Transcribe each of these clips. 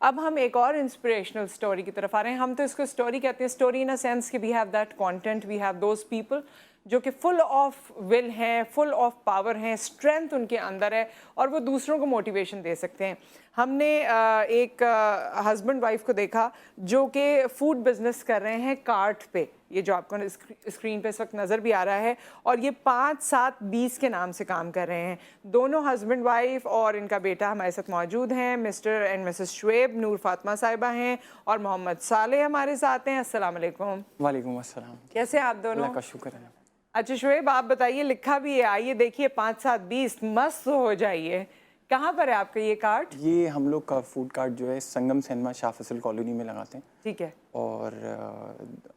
اب ہم ایک اور انسپریشنل اسٹوری کی طرف آ رہے ہیں. ہم تو اس کو اسٹوری کہتے ہیں, اسٹوری ان اے سینس کہ we have that content, we have those people جو کہ فل آف ول ہیں, فل آف پاور ہیں, اسٹرینتھ ان کے اندر ہے اور وہ دوسروں کو موٹیویشن دے سکتے ہیں. ہم نے ایک ہسبینڈ وائف کو دیکھا جو کہ فوڈ بزنس کر رہے ہیں کارٹ پہ, یہ جو آپ کو اسکرین پہ اس وقت نظر بھی آ رہا ہے, اور یہ 5-7-20 کے نام سے کام کر رہے ہیں. دونوں ہسبینڈ وائف اور ان کا بیٹا ہمارے ساتھ موجود ہیں. Mister and Mrs Shoaib, Noor Fatima صاحبہ ہیں اور محمد صالح ہمارے ساتھ ہیں. السلام علیکم. وعلیکم السلام. کیسے ہیں آپ دونوں؟ اللہ کا شکر ہے. اچھا شعیب, آپ بتائیے, لکھا بھی ہے, آئیے دیکھیے 5-7-20 مست ہو جائیے. کہاں پر ہے آپ کا یہ کارٹ؟ یہ ہم لوگ کا فوڈ کارٹ جو ہے سنگم سینما شاہ فصل کالونی میں لگاتے ہیں. ٹھیک ہے. اور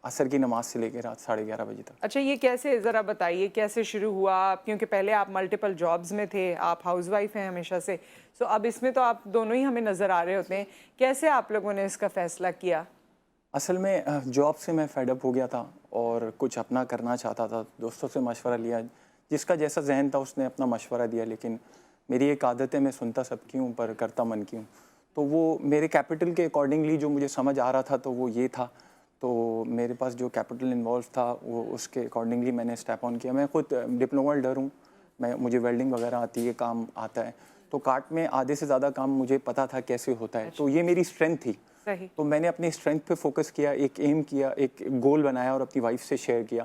عصر کی نماز سے لے کے رات 11:30 بجے تک. اچھا, یہ کیسے, ذرا بتائیے کیسے شروع ہوا؟ کیونکہ پہلے آپ ملٹیپل جابز میں تھے, آپ ہاؤس وائف ہیں ہمیشہ سے, سو اب اس میں تو آپ دونوں ہی ہمیں نظر آ رہے ہوتے ہیں. کیسے آپ لوگوں نے اس کا فیصلہ کیا؟ اصل میں جاب سے میں فیڈ اپ ہو گیا تھا اور کچھ اپنا کرنا چاہتا تھا. دوستوں سے مشورہ لیا, جس کا جیسا ذہن تھا اس نے اپنا مشورہ دیا, لیکن میری ایک عادت ہے, میں سنتا سب کی ہوں پر کرتا من کی ہوں. تو وہ میرے کیپٹل کے اکارڈنگلی جو مجھے سمجھ آ رہا تھا تو وہ یہ تھا. تو میرے پاس جو کیپٹل انوالو تھا وہ اس کے اکارڈنگلی میں نے اسٹیپ آن کیا. میں خود ڈپلوما ویلڈر ہوں, مجھے ویلڈنگ وغیرہ آتی ہے, کام آتا ہے. تو کارٹ میں آدھے سے زیادہ کام مجھے پتہ تھا کیسے ہوتا ہے. تو یہ میری اسٹرینتھ تھی. تو میں نے اپنی اسٹرینتھ پہ فوکس کیا, ایک ایم کیا, ایک گول بنایا اور اپنی وائف سے شیئر کیا.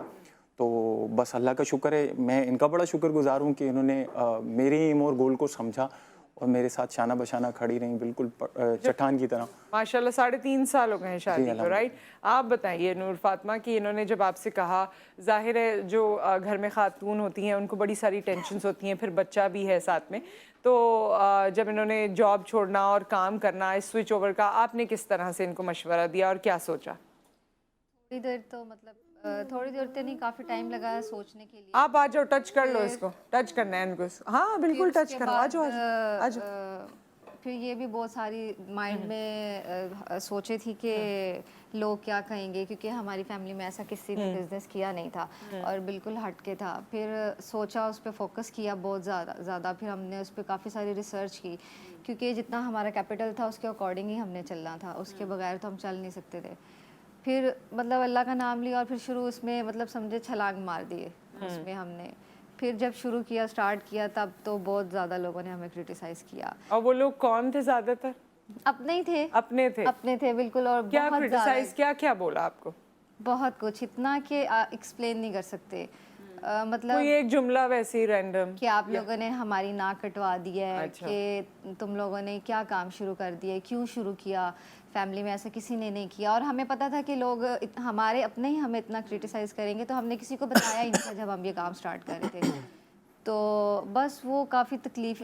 تو بس اللہ کا شکر ہے, میں ان کا بڑا شکر گزار ہوں کہ انہوں نے میرے ایم اور گول کو سمجھا اور میرے ساتھ شانہ بشانہ کھڑی رہیں, بالکل چٹان کی طرح. ماشاءاللہ 3.5 سال ہو گئے ہیں شادی کو, رائٹ؟ آپ بتائیے نور فاطمہ کہ انہوں نے جب آپ سے کہا, ظاہر ہے جو گھر میں خاتون ہوتی ہیں ان کو بڑی ساری ٹینشنز ہوتی ہیں, پھر بچہ بھی ہے ساتھ میں, تو جب انہوں نے جاب چھوڑنا اور کام کرنا, اس سوئچ اوور کا, آپ نے کس طرح سے ان کو مشورہ دیا اور کیا سوچا؟ تھوڑی دیر تو تھوڑی دیر تو نہیں, کافی ٹائم لگا سوچنے کے لیے. آپ آ جاؤ, ٹچ کر لو اس کو, ٹچ کرنا ہے ان کو. ہاں بالکل ٹچ کرو, آ جاؤ آ جاؤ. پھر یہ بھی بہت ساری مائنڈ میں سوچے تھی کہ لوگ کیا کہیں گے, کیونکہ ہماری فیملی میں ایسا کسی نے بزنس کیا نہیں تھا اور بالکل ہٹ کے تھا. پھر سوچا, اس پہ فوکس کیا بہت زیادہ. پھر ہم نے اس پہ کافی ساری ریسرچ کی, کیونکہ جتنا ہمارا کیپٹل تھا اس کے اکارڈنگ ہی ہم نے چلنا تھا, اس کے بغیر تو ہم چل نہیں سکتے تھے. پھر مطلب اللہ کا نام لیا اور پھر شروع اس میں مطلب سمجھے چھلانگ مار دیے اس میں ہم نے. پھر جب شروع کیا, اسٹارٹ کیا, تب تو بہت زیادہ لوگوں نے ہمیں کرٹیسائز کیا. اور وہ لوگ کون تھے زیادہ تر؟ اپنے ہی تھے. اپنے تھے بالکل. اور کیا کرٹیسائز, کیا بولا آپ کو؟ بہت کچھ, اتنا کہ ایکسپلین نہیں کر سکتے. مطلب کوئی ایک جملہ ویسے ہی رینڈم کہ آپ لوگوں نے ہماری ناک کٹوا دی ہے, کہ تم لوگوں نے کیا کام شروع کر دیا, کیوں شروع کیا, فیملی میں ایسا کسی نے نہیں کیا. اور ہمیں پتہ تھا کہ لوگ ہمارے اپنے ہی ہمیں اتنا کرٹیسائز کریں گے, تو ہم نے کسی کو بتایا ہی نہیں تھا جب ہم یہ کام سٹارٹ کر رہے تھے. تو بس وہ کافی تکلیف,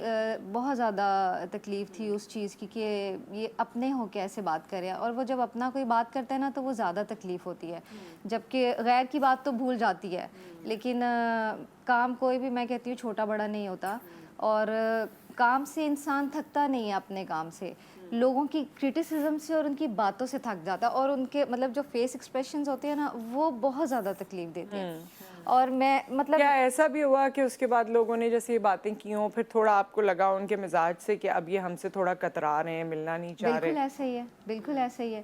بہت زیادہ تکلیف تھی اس چیز کی کہ یہ اپنے ہو کے ایسے بات کرے. اور وہ جب اپنا کوئی بات کرتا ہے نا تو وہ زیادہ تکلیف ہوتی ہے, جبکہ غیر کی بات تو بھول جاتی ہے. لیکن کام کوئی بھی, میں کہتی ہوں, چھوٹا بڑا نہیں ہوتا, اور کام سے انسان تھکتا نہیں ہے, اپنے کام سے, لوگوں کی کرٹیسزم سے اور ان کی باتوں سے تھک جاتا ہے. اور ان کے مطلب جو فیس ایکسپریشنز ہوتے ہیں نا, وہ بہت زیادہ تکلیف دیتے ہیں. اور میں مطلب کیا ایسا بھی ہوا کہ اس کے بعد لوگوں نے جیسے یہ باتیں کی ہوں, پھر تھوڑا آپ کو لگا ان کے مزاج سے کہ اب یہ ہم سے تھوڑا کترا رہے ہیں, ملنا نہیں چاہ رہے؟ بالکل ایسا ہی ہے, بالکل ایسا ہی ہے.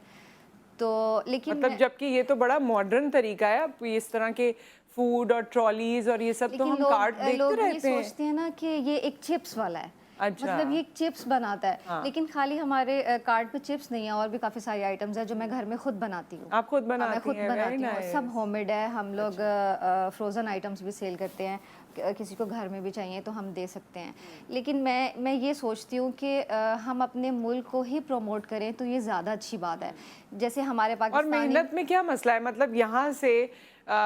تو لیکن مطلب جبکہ یہ تو بڑا ماڈرن طریقہ ہے, اب اس طرح کے فوڈ اور ٹرالیز اور یہ سب تو ہم کارٹ دیکھتے رہتے ہیں. لوگ یہ سوچتے ہیں نا کہ یہ ایک چپس والا ہے, مطلب یہ چپس بناتا ہے. لیکن خالی ہمارے کارٹ پہ چپس نہیں ہے, اور بھی کافی ساری آئٹمز ہیں جو میں گھر میں خود بناتی ہوں. آپ خود بناتی ہیں؟ میں خود بناتی ہوں, سب ہوم میڈ ہے. ہم لوگ فروزن آئٹمس بھی سیل کرتے ہیں, کسی کو گھر میں بھی چاہیے تو ہم دے سکتے ہیں. لیکن میں یہ سوچتی ہوں کہ ہم اپنے ملک کو ہی پروموٹ کریں تو یہ زیادہ اچھی بات ہے. جیسے ہمارے پاکستانی, اور محنت میں کیا مسئلہ ہے, مطلب یہاں سے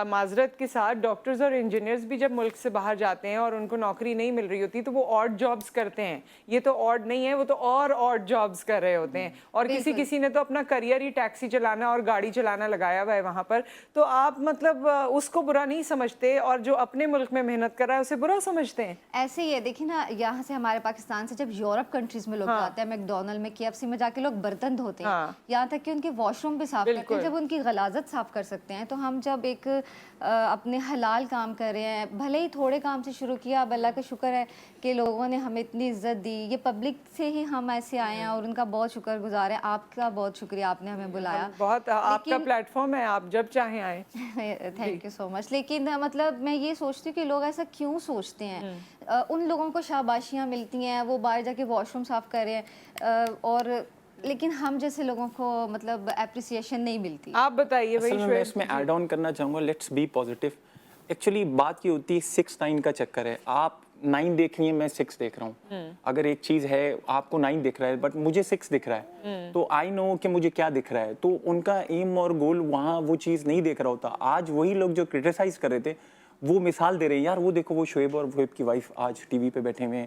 معذرت کے ساتھ ڈاکٹرز اور انجینئرز بھی جب ملک سے باہر جاتے ہیں اور ان کو نوکری نہیں مل رہی ہوتی تو وہ آڈ جابز کرتے ہیں. یہ تو آڈ نہیں ہے, وہ تو اور آڈ جابز کر رہے ہوتے ہیں. اور کسی نے تو اپنا کریئر ہی ٹیکسی چلانا اور گاڑی چلانا لگایا ہوا ہے وہاں پر. تو آپ مطلب اس کو برا نہیں سمجھتے, اور جو اپنے ملک میں محنت کر رہا ہے اسے برا سمجھتے ہیں؟ ایسے ہی ہے. دیکھیں نا, یہاں سے ہمارے پاکستان سے جب یورپ کنٹریز میں لوگ جاتے ہیں, میکڈونلڈ میں, KFC میں جا کے لوگ برتن دھوتے ہیں, یہاں تک کہ ان کے واش روم بھی صاف کرتے ہیں. جب ان کی غلاظت صاف کر سکتے ہیں, تو ہم جب ایک اپنے حلال کام کر رہے ہیں, بھلے ہی تھوڑے کام سے شروع کیا, اب اللہ کا شکر ہے کہ لوگوں نے ہمیں اتنی عزت دی, یہ پبلک سے ہی ہم ایسے آئے ہیں اور ان کا بہت شکر گزار ہیں. آپ کا بہت شکریہ, آپ نے ہمیں بلایا. بہت آپ کا پلیٹ فارم ہے, آپ جب چاہیں آئیں. تھینک یو سو مچ. لیکن مطلب میں یہ سوچتی ہوں کہ لوگ ایسا کیوں سوچتے ہیں. ان لوگوں کو شاباشیاں ملتی ہیں, وہ باہر جا کے واش روم صاف کر رہے ہیں, اور لیکن ہم جیسے لوگوں کو مطلب اپریسیشن نہیں ملتی. آپ بتائیے بھائی. میں اس میں ایڈ آن کرنا چاہوں گا, لیٹس بی پازیٹیو. ایکچولی بات یہ ہوتی ہے 6-9 کا چکر ہے. آپ 9 دیکھ رہی ہیں, میں 6 دیکھ رہا ہوں. اگر ایک چیز ہے آپ کو 9 دکھ رہا ہے بٹ مجھے 6 دکھ رہا ہے, تو آئی نو کہ مجھے کیا دکھ رہا ہے. تو ان کا ایم اور گول وہاں وہ چیز نہیں دیکھ رہا ہوتا. آج وہی لوگ جو کرٹیسائز کر رہے تھے وہ مثال دے رہے ہیں, یار وہ دیکھو وہ شعیب اور وہیب کی وائف آج ٹی وی پہ بیٹھے ہوئے ہیں,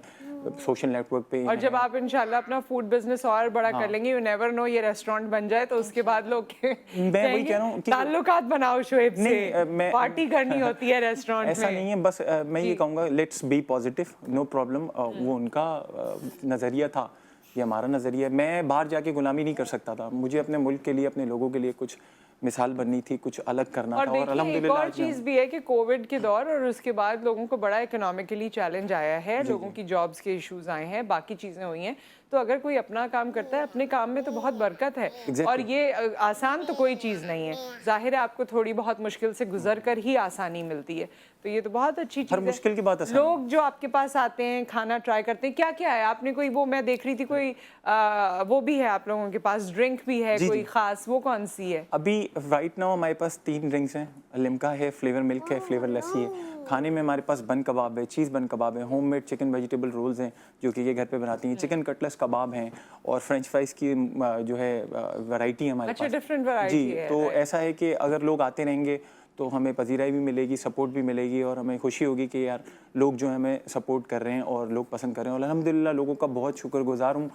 سوشل نیٹ ورک پہ. اور جب آپ انشاءاللہ اپنا فوڈ بزنس اور بڑا کر لیں گے, یو نیور نو, یہ ریسٹورینٹ بن جائے تو اس کے بعد لوگ میں وہی کہہ رہا ہوں تعلقات بناؤ شعیب سے, پارٹی کرنی ہوتی ہے ریسٹورینٹ میں. ایسا نہیں ہے, بس میں یہ کہوں گا let's be positive, no problem. وہ ان کا نظریہ تھا, یہ ہمارا نظریہ ہے. میں باہر جا کے غلامی نہیں کر سکتا تھا, مجھے اپنے ملک کے لیے, اپنے لوگوں کے لیے کچھ مثال بننی تھی, کچھ الگ کرنا تھا. اور الحمدللہ ایک اور چیز بھی ہے کہ کووڈ کے دور اور اس کے بعد لوگوں کو بڑا اکنامکلی چیلنج آیا ہے, لوگوں کی جابس کے ایشوز آئے ہیں, باقی چیزیں ہوئی ہیں. تو اگر کوئی اپنا کام کرتا ہے, اپنے کام میں تو بہت برکت ہے. اور یہ آسان تو کوئی چیز نہیں ہے, ظاہر ہے آپ کو تھوڑی بہت مشکل سے گزر کر ہی آسانی ملتی ہے. تو یہ تو بہت اچھی چیز ہے. ہر مشکل کی بات آسان. لوگ جو آپ کے پاس آتے ہیں, کھانا ٹرائی کرتے ہیں, کیا کیا ہے آپ نے, کوئی وہ میں دیکھ رہی تھی کوئی وہ بھی ہے آپ لوگوں کے پاس, ڈرنک بھی ہے کوئی خاص, وہ کون سی ہے؟ ابھی رائٹ ناؤ ہمارے پاس 3 ڈرنکس ہیں, لمکا ہے, فلیور ملک ہے, فلیور لسی ہے. کھانے میں ہمارے پاس بن کباب ہے, چیز بن کباب ہے, home made chicken vegetable rolls ہیں جو کہ یہ گھر پہ بناتی ہیں, چکن کٹلس کباب ہیں, اور فرینچ فرائز کی جو ہے ورائٹی ہے ہمارے پاس. اچھا, ڈفرینٹ ورائٹی ہے. جی, تو ایسا ہے کہ اگر لوگ آتے رہیں گے تو ہمیں پذیرائی بھی ملے گی, سپورٹ بھی ملے گی, اور ہمیں خوشی ہوگی کہ یار لوگ جو ہیں ہمیں سپورٹ کر رہے ہیں اور لوگ پسند کر رہے ہیں. اور الحمدللہ لوگوں کا بہت شکر گزار ہوں.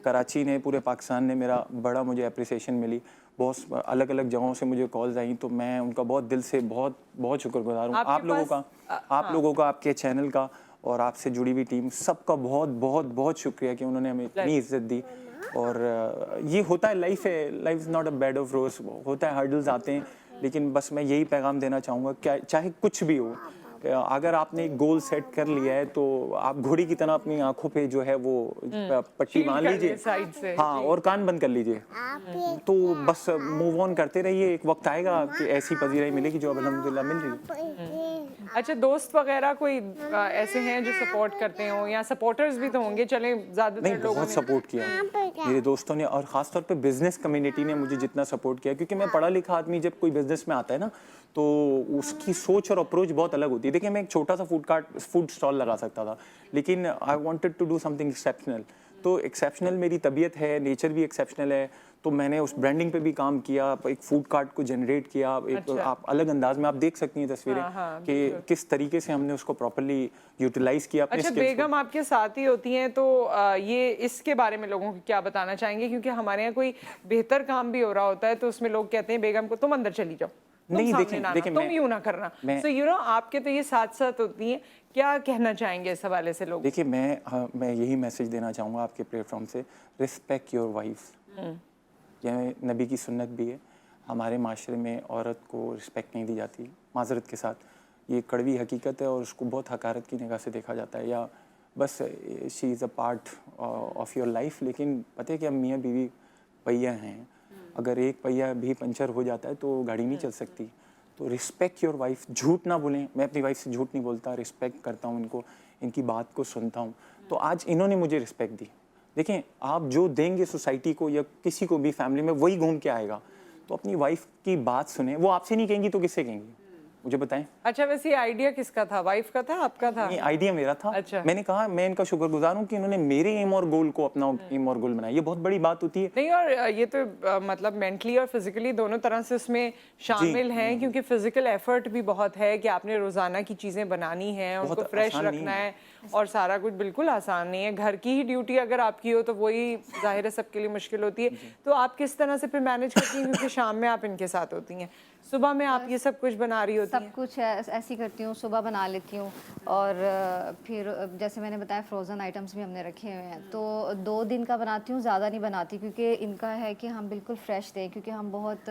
کراچی نے, پورے پاکستان نے میرا بڑا مجھے اپریسیشن ملی, بہت الگ الگ جگہوں سے مجھے کالز آئیں, تو میں ان کا بہت دل سے بہت بہت شکر گزار ہوں. آپ لوگوں کا, آپ کے چینل کا, اور آپ سے جڑی ہوئی ٹیم, سب کا بہت بہت بہت شکریہ کہ انہوں نے ہمیں اتنی عزت دی. اور یہ ہوتا ہے, لائف ہے, life is not a bed of roses, ہوتا ہے, ہرڈلز آتے ہیں, لیکن بس میں یہی پیغام دینا چاہوں گا کہ چاہے کچھ بھی ہو, اگر آپ نے ایک گول سیٹ کر لیا ہے تو آپ گھوڑی کی طرح اپنی آنکھوں پہ جو ہے وہ پٹی مان لیجئے, ہاں, اور کان بند کر لیجئے, تو بس موو آن کرتے رہیے. ایک وقت آئے گا کہ ایسی پذیرائی ملے گی جو اب الحمدللہ مل رہی ہے. اچھا, دوست وغیرہ کوئی ایسے ہیں جو سپورٹ کرتے ہوں, یا سپورٹرز بھی تو ہوں گے, چلیں زیادہ تر لوگوں نے بہت سپورٹ کیا میرے دوستوں نے, اور خاص طور پہ بزنس کمیونٹی نے مجھے جتنا سپورٹ کیا, کیونکہ میں پڑھا لکھا آدمی جب کوئی بزنس میں آتا ہے نا تو اس کی سوچ اور اپروچ بہت الگ ہوتی ہے. دیکھیں, میں ایک چھوٹا سا فوڈ اسٹال لگا سکتا تھا, لیکن I wanted to do something exceptional. تو ایکسیپشنل میری طبیعت ہے, نیچر بھی ایکسیپشنل ہے, تو میں نے اس برانڈنگ پہ بھی kam کیا, ایک فوڈ کارٹ کو جنریٹ کیا, ایک آپ الگ انداز میں, آپ دیکھ سکتی ہیں تصویریں کہ کس طریقے سے ہم نے اس کو پراپرلی یوٹیلائز کیا. اچھا, بیگم آپ کے ساتھ ہی ہوتی ہیں, تو یہ اس کے بارے میں لوگوں کو کیا بتانا چاہیں گے, کیونکہ ہمارے یہاں کوئی بہتر کام بھی ہو رہا ہوتا ہے تو اس میں لوگ کہتے ہیں بیگم کو تم اندر چلی جاؤ, نہیں, دیکھیں, تم یوں نہ کرنا. سو یو نو, آپ کے تو یہ ساتھ ساتھ ہوتی ہیں, کیا کہنا چاہیں گے اس حوالے سے لوگ؟ دیکھیے, میں یہی میسج دینا چاہوں گا آپ کے پلیٹ فارم سے, ریسپیکٹ یور وائف. یہ نبی کی سنت بھی ہے. ہمارے معاشرے میں عورت کو رسپیکٹ نہیں دی جاتی, معذرت کے ساتھ, یہ کڑوی حقیقت ہے, اور اس کو بہت حقارت کی نگاہ سے دیکھا جاتا ہے, یا بس she is a part of your life. لیکن پتہ ہے کہ ہم میاں بیوی پہیا ہیں, اگر ایک پہیا بھی پنچر ہو جاتا ہے تو گاڑی نہیں چل سکتی. تو رسپیکٹ یور وائف, جھوٹ نہ بولیں. میں اپنی وائف سے جھوٹ نہیں بولتا, رسپیکٹ کرتا ہوں ان کو, ان کی بات کو سنتا ہوں. تو آج انہوں نے مجھے رسپیکٹ دی. دیکھیں, آپ جو دیں گے سوسائٹی کو یا کسی کو بھی فیملی میں, وہی گھوم کے آئے گا. تو اپنی وائف کی بات سنیں, وہ آپ سے نہیں کہیں گی تو کس سے کہیں گی, مجھے بتائیں. اچھا, ویسے یہ آئیڈیا کس کا تھا, وائف کا تھا, آپ کا تھا؟ نہیں, آئیڈیا میرا تھا. میں نے کہا میں ان کا شکر گزار ہوں کہ انہوں نے میرے ایم اور گول کو اپنا ایم اور گول بنایا. یہ بہت بڑی بات ہوتی ہے. نہیں, اور یہ تو مطلب مینٹلی اور فزیکلی دونوں طرح سے اس میں شامل ہیں, کیونکہ فزیکل ایفرٹ بھی بہت ہے کہ آپ نے روزانہ کی چیزیں بنانی ہیں, ان کو فریش رکھنا ہے, اور سارا کچھ بالکل آسان نہیں ہے. گھر کی ہی ڈیوٹی اگر آپ کی ہو تو وہی ظاہر ہے سب کے لیے مشکل ہوتی ہے. تو آپ کس طرح سے پھر مینیج کرتی ہیں, کیونکہ شام میں آپ ان کے ساتھ ہوتی ہیں؟ صبح میں آپ یہ سب کچھ بنا رہی ہوتی سب ہیں؟ کچھ ایسی کرتی ہوں, صبح بنا لیتی ہوں, اور پھر جیسے میں نے بتایا فروزن آئٹمس بھی ہم نے رکھے ہوئے ہیں, تو 2 دن کا بناتی ہوں, زیادہ نہیں بناتی, کیونکہ ان کا ہے کہ ہم بالکل فریش دیں, کیونکہ ہم بہت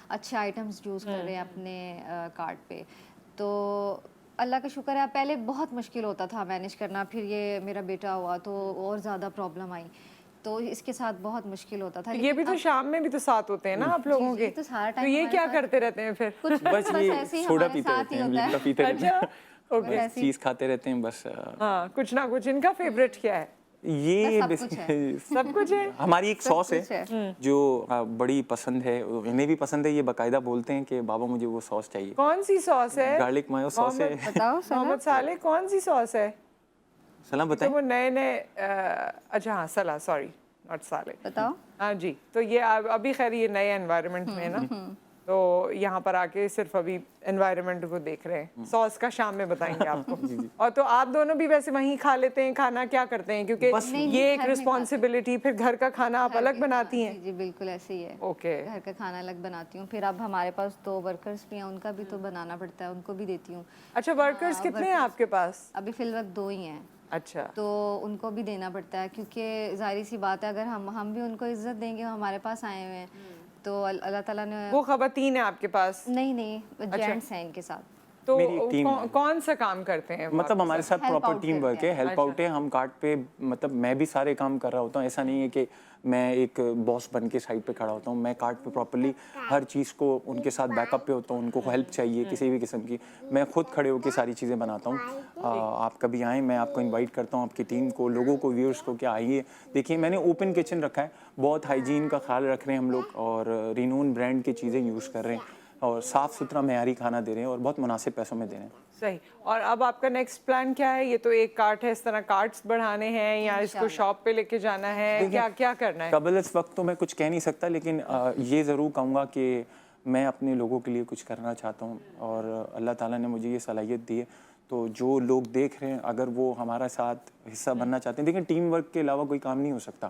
اچھے آئٹمس یوز کر رہے ہیں اپنے کارٹ پہ. تو اللہ کا شکر ہے, پہلے بہت مشکل ہوتا تھا مینیج کرنا, پھر یہ میرا بیٹا ہوا تو اور زیادہ پرابلم آئی, تو اس کے ساتھ بہت مشکل ہوتا تھا. یہ بھی تو شام میں بھی تو ساتھ ہوتے ہیں نا آپ لوگوں کے, تو سارا تو ٹائم یہ کیا کرتے رہتے ہیں پھر؟ کچھ بس یہ ایسے ہی سوڈا ہمارے پیتے ساتھ رہتے ہی ہیں, ہوتا ہے. لپٹا پیتے رہتے ہیں, اوکے, چیز کھاتے رہتے ہیں بس. ہاں کچھ نہ کچھ. ان کا فیوریٹ کیا ہے؟ یہ سب کچھ ہے. ہماری ایک سوس ہے جو بڑی پسند ہے, انہیں بھی پسند ہے, یہ باقاعدہ بولتے ہیں کہ بابا مجھے وہ سوس چاہیے. کون سی سوس ہے؟ گارلک مایو سوس ہے. محمد صالح کون سی سوس ہے؟ سلام تو بتائیں. وہ نئے اچھا ہاں صلاح, سوری ناٹ صالح. بتاؤ. ہاں جی, تو یہ ابھی خیر یہ نئے انوائرمنٹ میں ہے نا, تو یہاں پر آ کے صرف ابھی انوائرمنٹ کو دیکھ رہے ہیں. سوس کا شام میں بتائیں گے آپ کو. اور تو آپ دونوں بھی ویسے وہیں کھا لیتے ہیں کھانا, کیا کرتے ہیں کیونکہ یہ ایک رسپانسبلٹی, پھر گھر کا کھانا آپ الگ بناتی ہیں؟ جی بالکل ایسے ہی ہے. اوکے, گھر کا کھانا الگ بناتی ہوں, پھر اب ہمارے پاس 2 ورکرز بھی ہیں, ان کا بھی تو بنانا پڑتا ہے, ان کو بھی دیتی ہوں. اچھا ورکرز کتنے ہیں آپ کے پاس؟ ابھی فی الوقت 2 ہی ہیں. اچھا, تو ان کو بھی دینا پڑتا ہے, کیونکہ ظاہری سی بات ہے اگر ہم بھی ان کو عزت دیں گے, ہمارے پاس آئے ہوئے ہیں, تو اللہ تعالیٰ نے. وہ خواتین ہیں آپ کے پاس؟ نہیں, جینٹس ہیں ان کے ساتھ. تو کون سا کام کرتے ہیں؟ مطلب ہمارے ساتھ پراپر ٹیم ورک ہے, ہیلپ آؤٹ ہے. ہم کارٹ پہ مطلب میں بھی سارے کام کر رہا ہوتا ہوں, ایسا نہیں ہے کہ میں ایک باس بن کے سائڈ پہ کھڑا ہوتا ہوں. میں کارٹ پہ پراپرلی ہر چیز کو ان کے ساتھ بیک اپ پہ ہوتا ہوں. ان کو ہیلپ چاہیے کسی بھی قسم کی, میں خود کھڑے ہو کے ساری چیزیں بناتا ہوں. آپ کبھی آئیں, میں آپ کو انوائٹ کرتا ہوں, آپ کی ٹیم کو, لوگوں کو, ویورس کو, کیا آئیے دیکھیے. میں نے اوپن کچن رکھا ہے, بہت ہائیجین کا خیال رکھ رہے ہیں ہم لوگ, اور رینون برانڈ کی چیزیں یوز کر رہے ہیں, اور صاف ستھرا معیاری کھانا دے رہے ہیں, اور بہت مناسب پیسوں میں دے رہے ہیں. صحیح. اور اب آپ کا نیکسٹ پلان کیا ہے؟ یہ تو ایک کارٹ ہے, اس طرح کارٹس بڑھانے ہیں یا اس کو شاپ پہ لے کے جانا ہے, کیا کرنا ہے؟ قبل اس وقت تو میں کچھ کہہ نہیں سکتا, لیکن یہ ضرور کہوں گا کہ میں اپنے لوگوں کے لیے کچھ کرنا چاہتا ہوں, اور اللہ تعالیٰ نے مجھے یہ صلاحیت دی ہے. تو جو لوگ دیکھ رہے ہیں, اگر وہ ہمارا ساتھ حصہ بننا چاہتے ہیں, دیکھیں ٹیم ورک کے علاوہ کوئی کام نہیں ہو سکتا.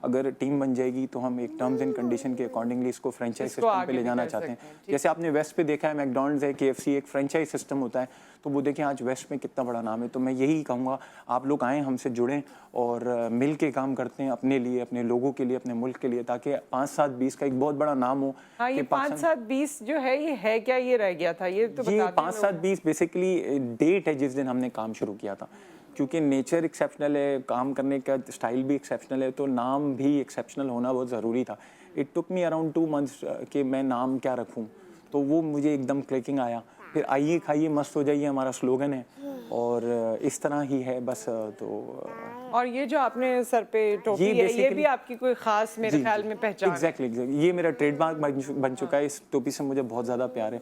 اگر ٹیم بن جائے گی تو ہم ایک ٹرمز اینڈ کنڈیشن کے اکارڈنگلی اس کو فرینچائز سسٹم پہ لے جانا چاہتے ہیں. جیسے آپ نے ویسٹ پہ دیکھا ہے, میکڈونلڈز ہے, KFC, ایک فرینچائز سسٹم ہوتا ہے, تو وہ دیکھیں آج ویسٹ میں کتنا بڑا نام ہے. تو میں یہی کہوں گا آپ لوگ آئیں, ہم سے جڑیں, اور مل کے کام کرتے ہیں اپنے لیے, اپنے لوگوں کے لیے, اپنے ملک کے لیے, تاکہ 5-7-20 کا ایک بہت بڑا نام ہو. ہاں, یہ 5-7-20 جو ہے یہ ہے کیا, یہ رہ گیا تھا, یہ تو بتا دیں. 5-7-20 بیسیکلی ڈیٹ ہے جس دن ہم نے کام شروع کیا تھا, کیونکہ نیچر ایکسیپشنل ہے, کام کرنے کا اسٹائل بھی ایکسیپشنل ہے, تو نام بھی ایکسیپشنل ہونا بہت ضروری تھا. It took me around 2 months کہ میں نام کیا رکھوں, تو وہ مجھے ایک دم کلکنگ آیا. پھر آئیے کھائیے مست ہو جائیے ہمارا سلوگن ہے, اور اس طرح ہی ہے بس. تو اور یہ جو آپ نے سر پہ ٹوپی ہے, یہ بھی آپ کی کوئی خاص میرے خیال میں پہچان ہے؟ ایگزیکٹلی, یہ میرا ٹریڈ مارک بن چکا ہے. اس ٹوپی سے مجھے بہت زیادہ پیار ہے,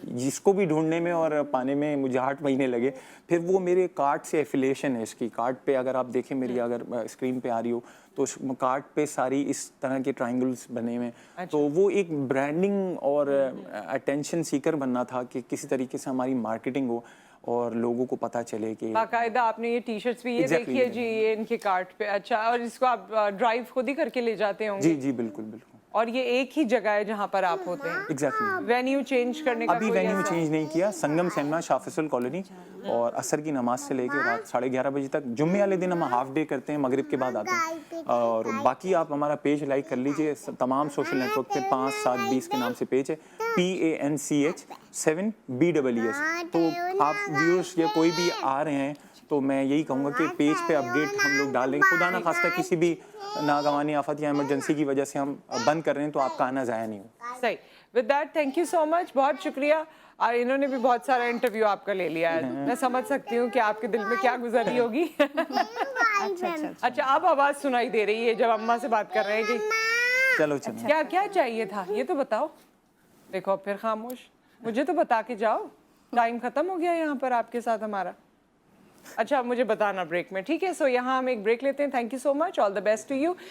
جس کو بھی ڈھونڈنے میں اور پانے میں مجھے 8 مہینے لگے. پھر وہ میرے کارٹ سے ایفیلیشن ہے. اس کی کارٹ پہ اگر آپ دیکھیں, میری اگر اسکرین پہ آ رہی ہو, تو اس کارٹ پہ ساری اس طرح کے ٹرائنگلز بنے ہوئے ہیں. تو وہ ایک برانڈنگ اور اٹینشن سیکر بننا تھا کہ کسی طریقے سے ہماری مارکیٹنگ ہو اور لوگوں کو پتہ چلے کہ باقاعدہ. آپ نے یہ ٹی شرٹس بھی یہ دیکھیے جی, یہ ان کے کارٹ پہ. اچھا, اور اس کو آپ ڈرائیو خود ہی کر کے لے جاتے ہوں گے؟ جی بالکل بالکل. اور یہ ایک ہی جگہ ہے جہاں پر آپ ہوتے ہیں؟ ایگزیکٹلی. وینیو چینج کرنے کا ابھی وینیو چینج نہیں کیا. سنگم سینما, شاہ فیصل کالونی, اور عصر کی نماز سے لے کے رات 11:30 بجے تک. جمعے والے دن ہم ہاف ڈے کرتے ہیں, مغرب کے بعد آتے ہیں. اور باقی آپ ہمارا پیج لائک کر لیجئے, تمام سوشل نیٹ ورک پہ 5-7-20 کے نام سے پیج ہے, PANCH7BEES. تو آپ ویورز یا کوئی بھی آ رہے ہیں تو میں یہی کہوں گا کہ پیج پہ اپڈیٹ ہم لوگ ڈال دیں. خدا نہ خواستہ کسی بھی ناگوانی آفت یا ایمرجنسی کی وجہ سے ہم بند کر رہے ہیں, تو آپ کا آنا ضائع نہیں ہو. صحیح. With that thank you so much, بہت شکریہ. انہوں نے بھی بہت سارا انٹرویو آپ کا لے لیا ہے, میں سمجھ سکتی ہوں کہ آپ کے دل میں کیا گزر رہی ہوگی. اچھا, اب آواز سنائی دے رہی ہے جب اماں سے بات کر رہے ہیں کہ چلو کیا چاہیے تھا, یہ تو بتاؤ. دیکھو پھر خاموش, مجھے تو بتا کے جاؤ. ٹائم ختم ہو گیا یہاں پر آپ کے ساتھ ہمارا. اچھا, مجھے بتانا بریک میں, ٹھیک ہے. سو یہاں ہم ایک بریک لیتے ہیں. Thank you so much, all the best to you.